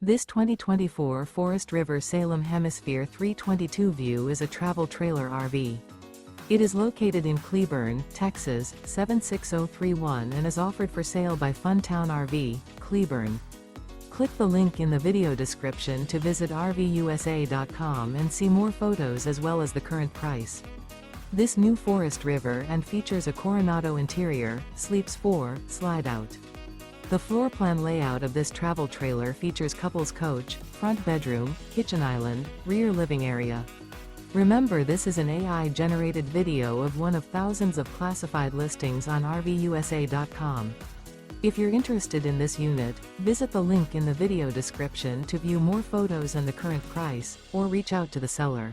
This 2024 Forest River Salem Hemisphere 322 View is a travel trailer RV. It is located in Cleburne, Texas, 76031 and is offered for sale by Funtown RV, Cleburne. Click the link in the video description to visit RVUSA.com and see more photos as well as the current price. This new Forest River and features a Coronado interior, sleeps 4, slide-out. The floor plan layout of this travel trailer features couples coach, front bedroom, kitchen island, rear living area. Remember, this is an AI-generated video of one of thousands of classified listings on RVUSA.com. If you're interested in this unit, visit the link in the video description to view more photos and the current price, or reach out to the seller.